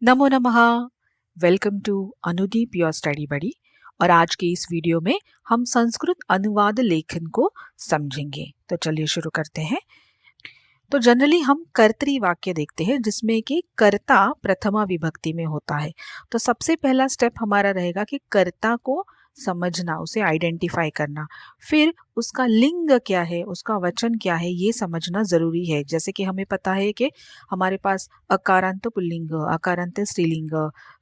नमो नमः। Welcome to Anudeep your study buddy. और आज के इस वीडियो में हम संस्कृत अनुवाद लेखन को समझेंगे। तो चलिए शुरू करते हैं। तो जनरली हम कर्तरी वाक्य देखते हैं जिसमें कि कर्ता प्रथमा विभक्ति में होता है। तो सबसे पहला स्टेप हमारा रहेगा कि कर्ता को समझना, उसे आइडेंटिफाई करना, फिर उसका लिंग क्या है, उसका वचन क्या है, ये समझना जरूरी है। जैसे कि हमें पता है कि हमारे पास अकारांत पुल्लिंग, अकारांत स्त्रीलिंग,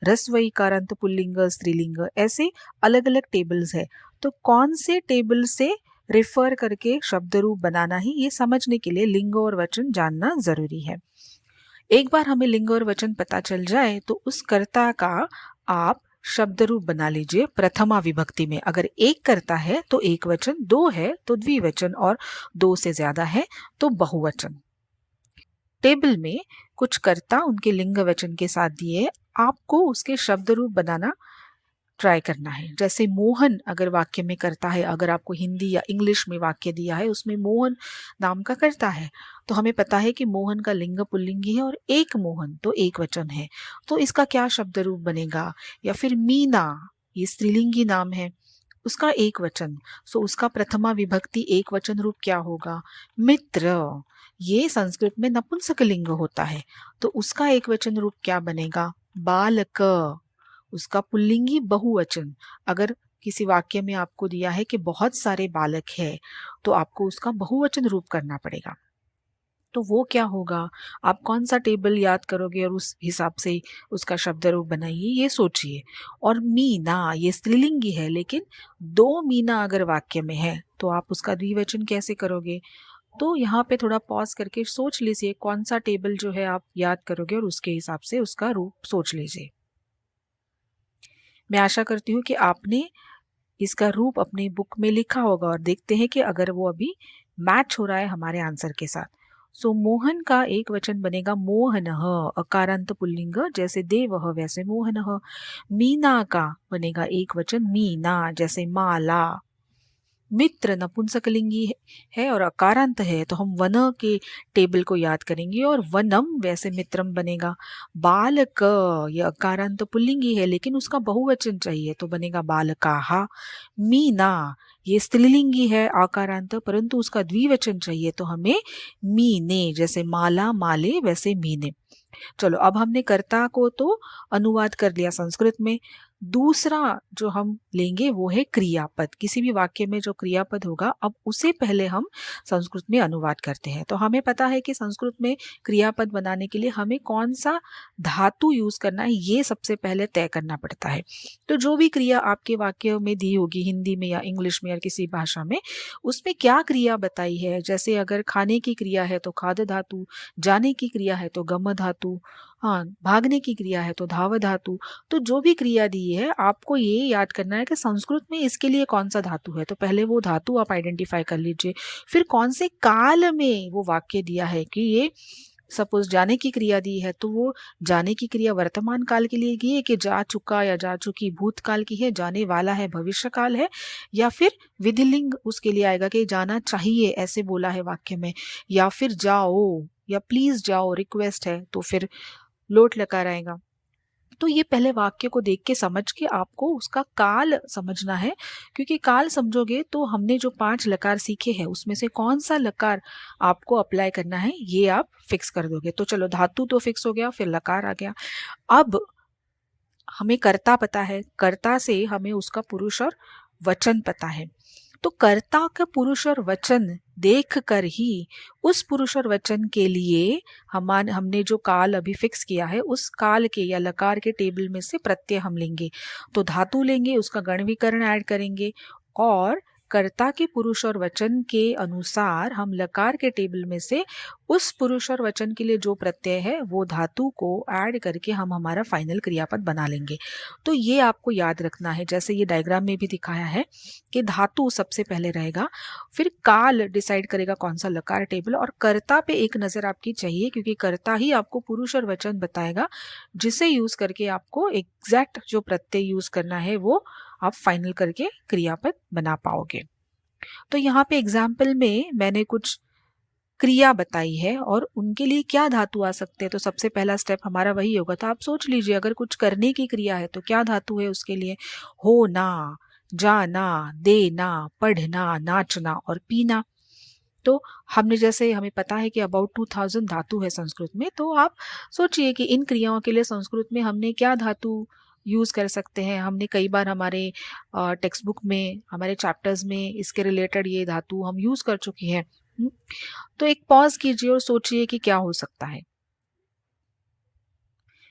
ह्रस्व ईकारांत पुल्लिंग स्त्रीलिंग, ऐसे अलग अलग टेबल्स है। तो कौन से टेबल से रेफर करके शब्द रूप बनाना ही, ये समझने के लिए लिंग और वचन जानना जरूरी है। एक बार हमें लिंग और वचन पता चल जाए तो उस कर्ता का आप शब्द रूप बना लीजिए प्रथमा विभक्ति में। अगर एक कर्ता है तो एक वचन, दो है तो द्विवचन, और दो से ज्यादा है तो बहुवचन। टेबल में कुछ कर्ता उनके लिंग वचन के साथ दिए, आपको उसके शब्द रूप बनाना ट्राई करना है। जैसे मोहन अगर वाक्य में करता है, अगर आपको हिंदी या इंग्लिश में वाक्य दिया है उसमें मोहन नाम का करता है, तो हमें पता है कि मोहन का लिंग पुल्लिंगी है और एक मोहन तो एक वचन है। तो इसका क्या शब्द रूप बनेगा? या फिर मीना, ये स्त्रीलिंगी नाम है, उसका एक वचन, सो उसका प्रथमा विभक्ति एक वचन रूप क्या होगा? मित्र, ये संस्कृत में नपुंसकलिंग होता है, तो उसका एक वचन रूप क्या बनेगा? बालक, उसका पुल्लिंगी बहुवचन। अगर किसी वाक्य में आपको दिया है कि बहुत सारे बालक हैं, तो आपको उसका बहुवचन रूप करना पड़ेगा। तो वो क्या होगा? आप कौन सा टेबल याद करोगे और उस हिसाब से उसका शब्द रूप बनाइए, ये सोचिए। और मीना, ये स्त्रीलिंगी है, लेकिन दो मीना अगर वाक्य में है तो आप उसका द्विवचन कैसे करोगे? तो यहाँ पे थोड़ा पॉज करके सोच लीजिए कौन सा टेबल जो है आप याद करोगे और उसके हिसाब से उसका रूप सोच लीजिए। मैं आशा करती हूँ कि आपने इसका रूप अपनी बुक में लिखा होगा और देखते हैं कि अगर वो अभी मैच हो रहा है हमारे आंसर के साथ। सो मोहन का एक वचन बनेगा मोहनः, अकारांत पुल्लिंग, जैसे देवः वैसे मोहनः। मीना का बनेगा एक वचन मीना, जैसे माला। मित्र नपुंसकलिंगी है और अकारांत है, तो हम वन के टेबल को याद करेंगे और वनम वैसे मित्रम बनेगा। बालक, ये अकारांत पुल्लिंगी है लेकिन उसका बहुवचन चाहिए तो बनेगा बालकाहा। मीना, ये स्त्रीलिंगी है आकारांत, परंतु उसका द्विवचन चाहिए तो हमें मीने, जैसे माला माले वैसे मीने। चलो, अब हमने कर्ता को तो अनुवाद कर लिया संस्कृत में। दूसरा जो हम लेंगे वो है क्रियापद। किसी भी वाक्य में जो क्रियापद होगा, अब उसे पहले हम संस्कृत में अनुवाद करते हैं। तो हमें पता है कि संस्कृत में क्रियापद बनाने के लिए हमें कौन सा धातु यूज करना है, ये सबसे पहले तय करना पड़ता है। तो जो भी क्रिया आपके वाक्य में दी होगी, हिंदी में या इंग्लिश में या किसी भाषा में, उसमें क्या क्रिया बताई है, जैसे अगर खाने की क्रिया है तो खाद धातु, जाने की क्रिया है तो गम धातु, हाँ, भागने की क्रिया है तो धाव धातु। तो जो भी क्रिया दी है आपको ये याद करना है कि संस्कृत में इसके लिए कौन सा धातु है, तो पहले वो धातु आप आइडेंटिफाई कर लीजिए। फिर कौन से काल में वो वाक्य दिया है, कि ये सपोज जाने की क्रिया दी है तो वो जाने की क्रिया वर्तमान काल के लिए की है कि जा चुका या जा चुकी भूतकाल की है, जाने वाला है भविष्य काल है, या फिर विधिलिंग उसके लिए आएगा कि जाना चाहिए ऐसे बोला है वाक्य में, या फिर जाओ या प्लीज जाओ रिक्वेस्ट है तो फिर लोट लकार आएगा। तो ये पहले वाक्य को देख के समझ के आपको उसका काल समझना है, क्योंकि काल समझोगे तो हमने जो 5 लकार सीखे हैं उसमें से कौन सा लकार आपको अप्लाई करना है ये आप फिक्स कर दोगे। तो चलो, धातु तो फिक्स हो गया, फिर लकार आ गया। अब हमें कर्ता पता है, कर्ता से हमें उसका पुरुष और वचन पता है। तो कर्ता का पुरुष और वचन देख कर ही उस पुरुष और वचन के लिए हमने जो काल अभी फिक्स किया है उस काल के या लकार के टेबल में से प्रत्यय हम लेंगे। तो धातु लेंगे, उसका गणवीकरण ऐड करेंगे और कर्ता के पुरुष और वचन के अनुसार हम लकार के टेबल में से उस पुरुष और वचन के लिए जो प्रत्यय है वो धातु को ऐड करके हम हमारा फाइनल क्रियापद बना लेंगे। तो ये आपको याद रखना है, जैसे ये डायग्राम में भी दिखाया है कि धातु सबसे पहले रहेगा, फिर काल डिसाइड करेगा कौन सा लकार टेबल, और कर्ता पे एक नजर आपकी चाहिए क्योंकि कर्ता ही आपको पुरुष और वचन बताएगा, जिसे यूज करके आपको एग्जैक्ट जो प्रत्यय यूज करना है वो आप फाइनल करके क्रियापद बना पाओगे। तो यहाँ पे एग्जाम्पल में मैंने कुछ क्रिया बताई है और उनके लिए क्या धातु आ सकते हैं। तो सबसे पहला स्टेप हमारा वही होगा। तो आप सोच लीजिए, अगर कुछ करने की क्रिया है तो क्या धातु है उसके लिए? होना, जाना, देना, पढ़ना, नाचना और पीना। तो हमने जैसे हमें पता है कि अबाउट 2000 धातु है संस्कृत में, तो आप सोचिए कि इन क्रियाओं के लिए संस्कृत में हमने क्या धातु यूज कर सकते हैं। हमने कई बार हमारे टेक्स्ट बुक में, हमारे चैप्टर्स में इसके रिलेटेड ये धातु हम यूज कर चुके हैं। तो एक पॉज कीजिए और सोचिए कि क्या हो सकता है।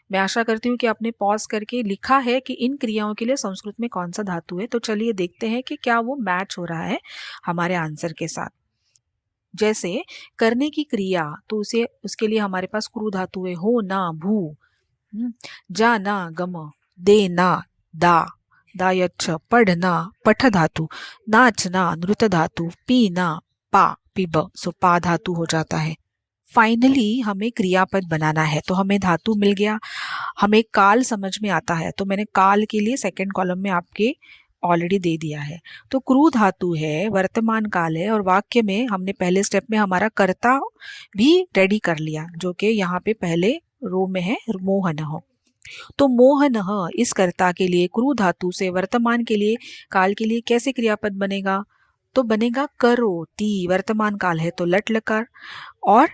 मैं आशा करती हूँ कि आपने पॉज करके लिखा है कि इन क्रियाओं के लिए संस्कृत में कौन सा धातु है। तो चलिए देखते हैं कि क्या वो मैच हो रहा है हमारे आंसर के साथ। जैसे करने की क्रिया, तो उसे उसके लिए हमारे पास क्रू धातु है हो ना भू, जाना गम, देना दा, दायच्छ, पढ़ना पठ धातु, नाचना नृत धातु, पीना पा पिब, सो पा धातु हो जाता है। फाइनली हमें क्रियापद बनाना है, तो हमें धातु मिल गया, हमें काल समझ में आता है। तो मैंने काल के लिए सेकंड कॉलम में आपके ऑलरेडी दे दिया है। तो क्रू धातु है, वर्तमान काल है, और वाक्य में हमने पहले स्टेप में हमारा कर्ता भी रेडी कर लिया, जो कि यहाँ पे पहले रो में है मोहनः। तो मोहनः इस कर्ता के लिए क्रू धातु से वर्तमान के लिए, काल के लिए कैसे क्रियापद बनेगा? तो बनेगा करोति, वर्तमान काल है तो लट लकार, और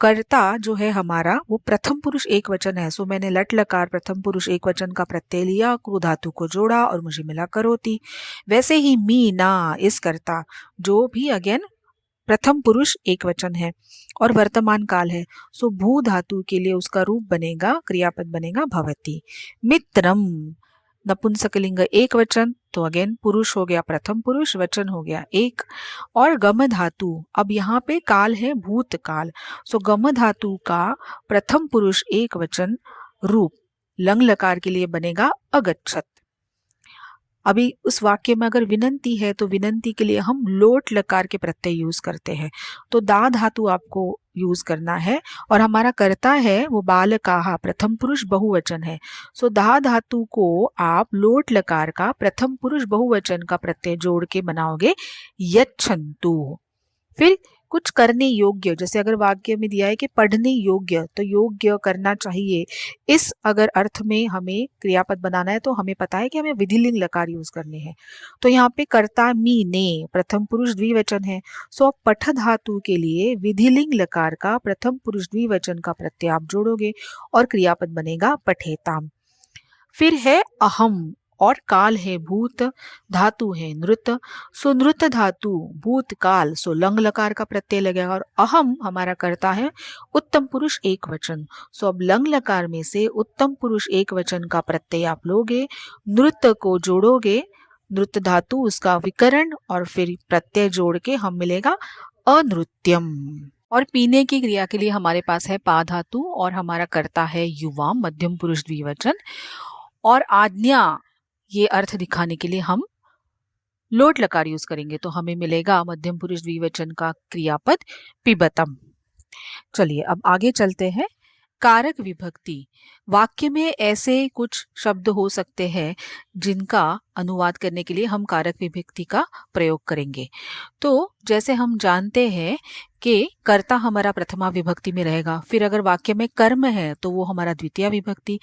कर्ता जो है हमारा वो प्रथम पुरुष एक वचन है। सो मैंने लट लकार प्रथम पुरुष एक वचन का प्रत्यय लिया, क्रू धातु को जोड़ा और मुझे मिला करोति। वैसे ही मीना इस कर्ता जो भी अगेन प्रथम पुरुष एक वचन है और वर्तमान काल है, सो भू धातु के लिए उसका रूप बनेगा, क्रियापद बनेगा भवति। मित्रम नपुंसकलिंग एक वचन, तो अगेन पुरुष हो गया प्रथम पुरुष, वचन हो गया एक। और गम धातु, अब यहाँ पे काल है भूतकाल, सो गम धातु का प्रथम पुरुष एक वचन रूप लंग लकार के लिए बनेगा अगच्छत। अभी उस वाक्य में अगर विनंती है तो विनंती के लिए हम लोट लकार के प्रत्यय यूज करते हैं, तो दा धातु आपको यूज करना है। और हमारा कर्ता है वो बालकाहा, प्रथम पुरुष बहुवचन है, सो दा धातु को आप लोट लकार का प्रथम पुरुष बहुवचन का प्रत्यय जोड़ के बनाओगे यच्छन्तु। फिर कुछ करने योग्य, जैसे अगर वाक्य में दिया है कि पढ़ने योग्य, तो योग्य करना चाहिए, इस अगर अर्थ में हमें क्रियापद बनाना है तो हमें पता है कि हमें विधिलिंग लकार यूज करने हैं। तो यहाँ पे कर्ता मी ने प्रथम पुरुष द्विवचन है, सो अब पठ धातु के लिए विधिलिंग लकार का प्रथम पुरुष द्विवचन का प्रत्यय आप जोड़ोगे और क्रियापद बनेगा पठेताम। फिर है अहम, और काल है भूत, धातु है नृत, सो नृत धातु भूतकाल, सो लंग लकार का प्रत्यय लगेगा। और अहम हमारा कर्ता है उत्तम पुरुष एक वचन, सो अब लंग लकार में से उत्तम पुरुष एक वचन का प्रत्यय आप लोगे, नृत को जोड़ोगे, नृत धातु उसका विकरण और फिर प्रत्यय जोड़ के हम मिलेगा अनृत्यम। और पीने की क्रिया के लिए हमारे पास है पा धातु और हमारा कर्ता है युवा, मध्यम पुरुष द्विवचन, और आज्ञा ये अर्थ दिखाने के लिए हम लोट लकार यूज करेंगे, तो हमें मिलेगा मध्यम पुरुष द्विवचन का क्रियापद पिबतम। चलिए अब आगे चलते हैं। कारक विभक्ति, वाक्य में ऐसे कुछ शब्द हो सकते हैं जिनका अनुवाद करने के लिए हम कारक विभक्ति का प्रयोग करेंगे। तो जैसे हम जानते हैं कि कर्ता हमारा प्रथमा विभक्ति में रहेगा, फिर अगर वाक्य में कर्म है तो वो हमारा द्वितीय विभक्ति,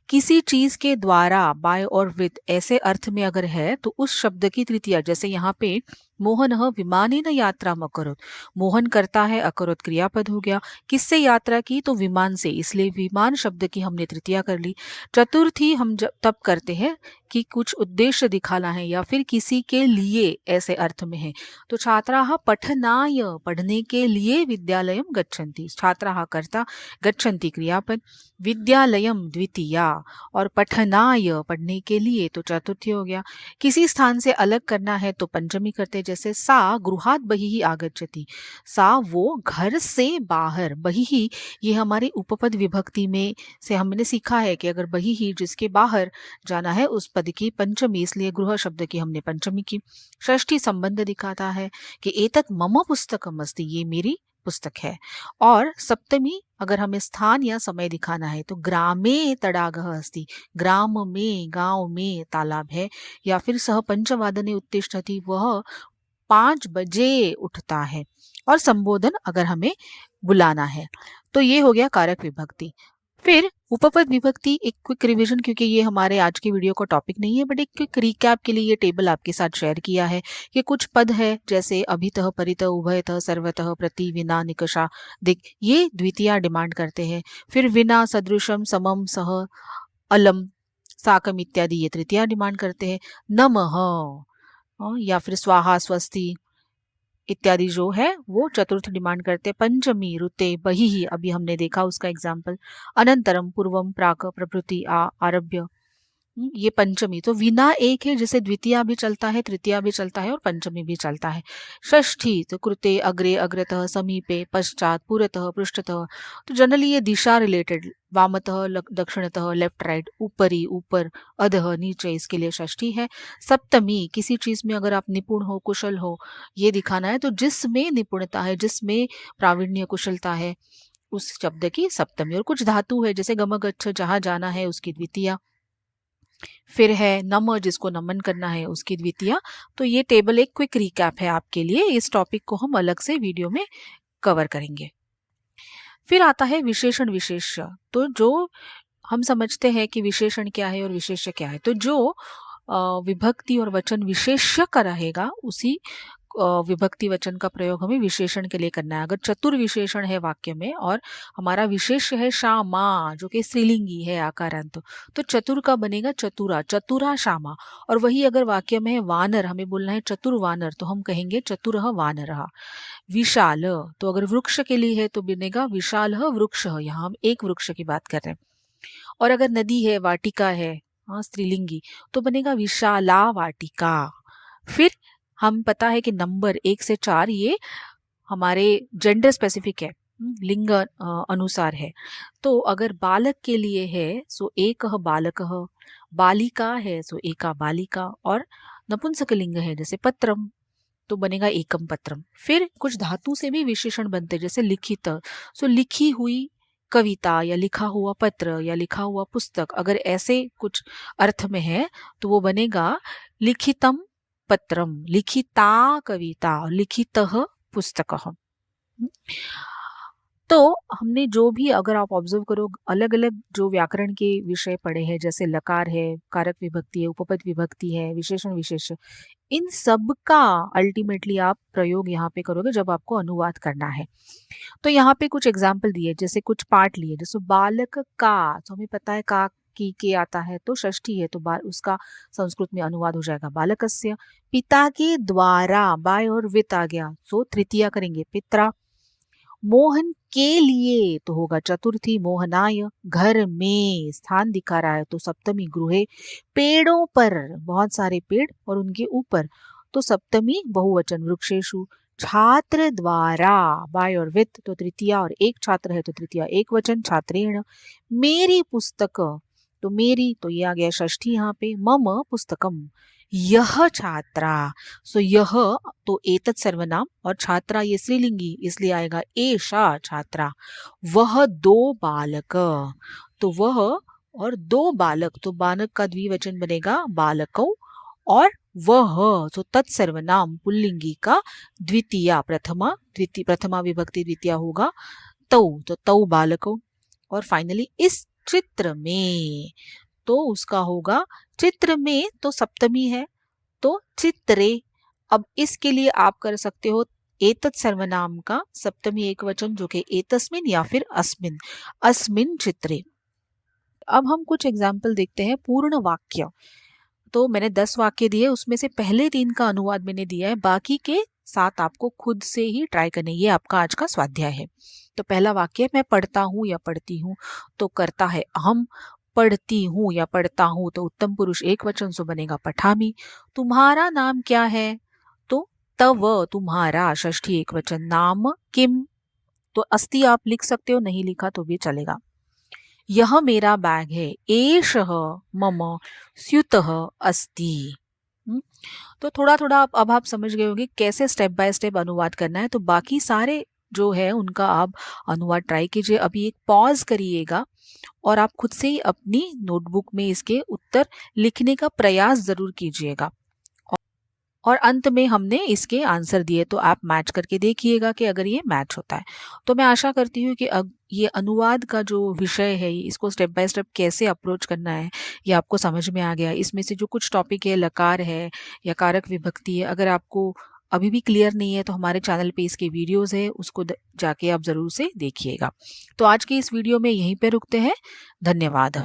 किसी चीज के द्वारा बाय और विद ऐसे अर्थ में अगर है तो उस शब्द की तृतीया, जैसे यहाँ पे मोहनः विमानेन यात्राम अकरोत्, मोहन करता है, अकरोत् क्रियापद हो गया, किससे यात्रा की? तो विमान से, इसलिए विमान शब्द की हमने तृतीया कर ली। चतुर्थी हम जब तब करते हैं कि कुछ उद्देश्य दिखाना है या फिर किसी के लिए ऐसे अर्थ में है, तो छात्राः पठनाय पढ़ने के लिए विद्यालयम गच्छन्ति, छात्राः कर्ता, गच्छन्ति क्रियापद, विद्यालयम द्वितीया और पठनाय पढ़ने के लिए तो चतुर्थी हो गया। किसी स्थान से अलग करना है तो पंचमी करते, जैसे सा गृहात् बहिः आगच्छति, सा वो घर से बाहर, बहिः ये हमारी उपपद विभक्ति में से हमने सीखा है कि अगर बहिः जिसके बाहर जाना है उस पद की पंचमी, इसलिए गृह शब्द की हमने पंचमी की। षष्ठी संबंध दिखाता है कि एतत् मम पुस्तकम् अस्ति, ये मेरी पुस्तक है। और सप्तमी अगर हमें स्थान या समय दिखाना है तो ग्रामे तडागः अस्ति, ग्राम में, गांव में तालाब है। या फिर सह पंचवादने उत्तिष्ठति, वह 5 बजे उठता है। और संबोधन अगर हमें बुलाना है। तो ये हो गया कारक विभक्ति। फिर उपपद विभक्ति, एक क्विक रिवीजन, क्योंकि ये हमारे आज की वीडियो का टॉपिक नहीं है, बट एक क्विक रिकैप के लिए ये टेबल आपके साथ शेयर किया है कि कुछ पद है जैसे अभितः, परितः, उभयतः, सर्वतः, प्रति, विना, निकषा, दिक्, ये द्वितीया डिमांड करते हैं। फिर विना, सदृशम, समम, सह, अलम, साकम इत्यादि ये तृतीया डिमांड करते हैं। नमः या फिर स्वाहा, स्वस्ति इत्यादि जो है वो चतुर्थ डिमांड करते हैं। पंचमी, रुते, बहिः, अभी हमने देखा उसका एग्जाम्पल। अनंतरम, पूर्वम, प्राक, प्रभृति, आरभ्य, ये पंचमी। तो विना एक है जिसे द्वितीया भी चलता है, तृतीया भी चलता है और पंचमी भी चलता है। षष्ठी, तो कृते, अग्रे, अग्रतः, समीपे, पश्चात, पुरतः, पृष्ठतः। तो जनरली ये दिशा रिलेटेड, वामतः, दक्षिणतः, लेफ्ट राइट, ऊपरी, ऊपर, अधः, नीचे, इसके लिए षष्ठी है। सप्तमी, किसी चीज में अगर आप निपुण हो, कुशल हो, ये दिखाना है, तो जिसमें निपुणता है, जिसमें प्रावीण्य, कुशलता है, उस शब्द की सप्तमी। और कुछ धातु है जैसे गम, गच्छ, जहां जाना है उसकी द्वितीया। फिर है नम, जिसको नमन करना है, उसकी द्वितीया। तो ये टेबल एक क्विक रिकैप है आपके लिए, इस टॉपिक को हम अलग से वीडियो में कवर करेंगे। फिर आता है विशेषण विशेष्य। तो जो हम समझते हैं कि विशेषण क्या है और विशेष्य क्या है, तो जो विभक्ति और वचन विशेष्य का रहेगा उसी विभक्ति वचन का प्रयोग हमें विशेषण के लिए करना है। अगर चतुर विशेषण है वाक्य में और हमारा विशेष्य है श्यामा, जो कि स्त्रीलिंगी है आकारांत, तो चतुर का बनेगा चतुरा, चतुरा श्यामा। और वही अगर वाक्य में है वानर, हमें बोलना है चतुर वानर, तो हम कहेंगे चतुरः वानरः। विशाल, तो अगर वृक्ष के लिए है तो बनेगा विशालः वृक्षः, यहाँ हम एक वृक्ष की बात कर रहे हैं। और अगर नदी है, वाटिका है, हाँ स्त्रीलिंगी, तो बनेगा विशाला वाटिका। फिर हम पता है कि नंबर 1 से 4 ये हमारे जेंडर स्पेसिफिक है, लिंग अनुसार है। तो अगर बालक के लिए है सो एकः बालकः, बालिका है सो एका बालिका, और नपुंसकलिंग है जैसे पत्रम तो बनेगा एकम पत्रम। फिर कुछ धातु से भी विशेषण बनते जैसे लिखित, सो लिखी हुई कविता या लिखा हुआ पत्र या लिखा हुआ पुस्तक, अगर ऐसे कुछ अर्थ में है तो वो बनेगा लिखितम पत्रम, लिखिता कविता, लिखितः पुस्तकः। तो हमने जो भी, अगर आप ऑब्जर्व करो, अलग अलग जो व्याकरण के विषय पढ़े हैं, जैसे लकार है, कारक विभक्ति है, उपपद विभक्ति है, विशेषण विशेष्य, इन सब का अल्टीमेटली आप प्रयोग यहाँ पे करोगे जब आपको अनुवाद करना है। तो यहाँ पे कुछ एग्जाम्पल दिए, जैसे कुछ पाठ लिए, जैसे बालक का, तो हमें पता है का की के आता है तो षष्ठी है, तो उसका संस्कृत में अनुवाद हो जाएगा बालकस्य। पिता के द्वारा, बाय और वित आ गया, सो तृतीया करेंगे पित्रा। मोहन के लिए तो होगा चतुर्थी मोहनाय। घर में स्थान दिखा रहा है तो सप्तमी गृहे। पेड़ों पर, बहुत सारे पेड़ और उनके ऊपर, तो सप्तमी बहुवचन वृक्षेषु। छात्र द्वारा, बाय और वित, तो तृतीया, और एक छात्र है तो तृतीया एक वचन छात्रेण। मेरी पुस्तक, तो मेरी, तो ये आ गया षष्ठी यहाँ पे। मम पुस्तकम, यह छात्रा, सो यह तो एतत् सर्वनाम, और छात्रा ये स्त्रीलिंगी इसलिए आएगा एषा छात्रा। वह दो बालक, तो वह और दो बालक, तो बालक का द्विवचन बनेगा बालकौ, और वह तो तत्सर्वनाम पुल्लिंगी का द्वितीया, प्रथमा विभक्ति द्वितीया होगा तौ, तो तौ बालकौ। और फाइनली इस चित्र में, तो उसका होगा चित्र में, तो सप्तमी है तो चित्रे। अब इसके लिए आप कर सकते हो एतत् सर्वनाम का सप्तमी एक वचन, जो कि एतस्मिन या फिर अस्मिन, अस्मिन चित्रे। अब हम कुछ एग्जाम्पल देखते हैं पूर्ण वाक्य। तो मैंने 10 वाक्य दिए, उसमें से पहले 3 का अनुवाद मैंने दिया है, बाकी के 7 आपको खुद से ही ट्राई करने, ये आपका आज का स्वाध्याय है। तो पहला वाक्य, मैं पढ़ता हूँ या पढ़ती हूँ, तो करता है अहम। पढ़ती हूँ या पढ़ता हूँ तो उत्तम पुरुष एक वचन, सो बनेगा पठामी। तुम्हारा नाम क्या है, तो तव, तुम्हारा षष्ठी एक वचन। नाम किम, तो अस्ति आप लिख सकते हो, नहीं लिखा तो भी चलेगा। यह मेरा बैग है, एषः मम स्यूतः अस्ति। तो थोड़ा थोड़ा अब आप समझ गए होंगे कैसे स्टेप बाय स्टेप अनुवाद करना है। तो बाकी सारे जो है उनका आप अनुवाद ट्राई कीजिए। अभी एक पॉज करिएगा और आप खुद से ही अपनी नोटबुक में इसके उत्तर लिखने का प्रयास जरूर कीजिएगा। और अंत में हमने इसके आंसर दिए, तो आप मैच करके देखिएगा कि अगर ये मैच होता है। तो मैं आशा करती हूँ कि अब ये अनुवाद का जो विषय है, इसको स्टेप बाय स्टेप कैसे अप्रोच करना है, ये आपको समझ में आ गया। इसमें से जो कुछ टॉपिक है, लकार है या कारक विभक्ति है, अगर आपको अभी भी क्लियर नहीं है तो हमारे चैनल पे इसके वीडियोस है, उसको जाके आप ज़रूर से देखिएगा। तो आज की इस वीडियो में यहीं पे रुकते हैं। धन्यवाद।